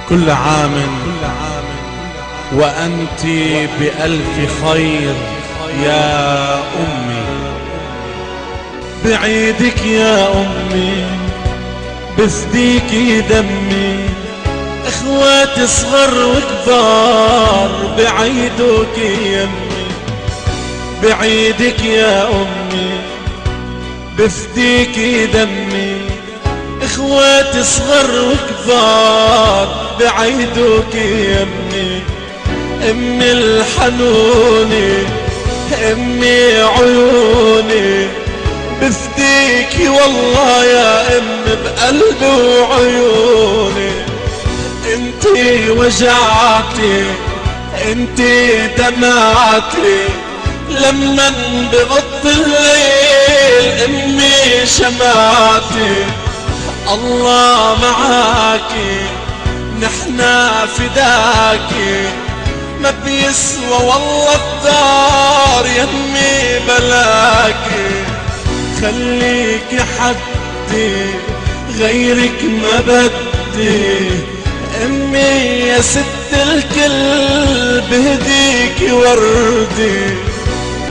كل عام وأنت بألف خير يا أمي. بعيدك يا أمي بفديكي دمي، اخواتي صغر وكبار بعيدوك يمي. بعيدك يا أمي بفديكي دمي، اخواتي صغر وكبار بعيدوك يمي. امي الحنوني امي عيوني بفديكي والله يا امي بقلبي وعيوني. انتي وجعتي انتي دمعتي لما بغط الليل امي شمعتي. الله معاكي نحنا فداكي، ما بيسوى والله الدار يمي بلاكي. خليكي حدي غيرك ما بدي، امي يا ست الكل بهديكي وردي.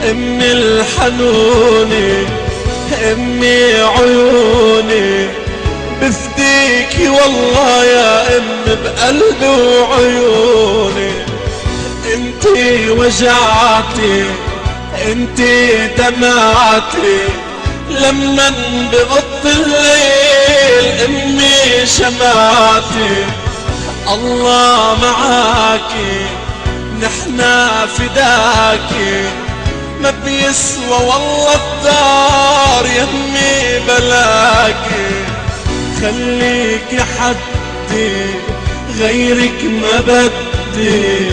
امي الحنوني امي عيوني بفديكي والله يا امي بقلبي وعيوني. انتي وجعتي انتي دمعتي لما بغط الليل امي شمعتي. الله معاكي نحنا فداكي، ما بيسوى والله الدار يمي بلاكي. خليكي حدي غيرك ما بدي،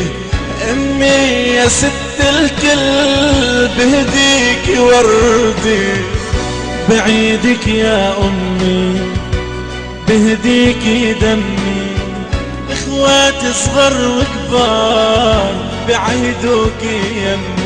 امي يا ست الكل بهديكي وردي. بعيدك يا امي بهديكي دمي، اخواتي صغر وكبار بعيدوك يمي.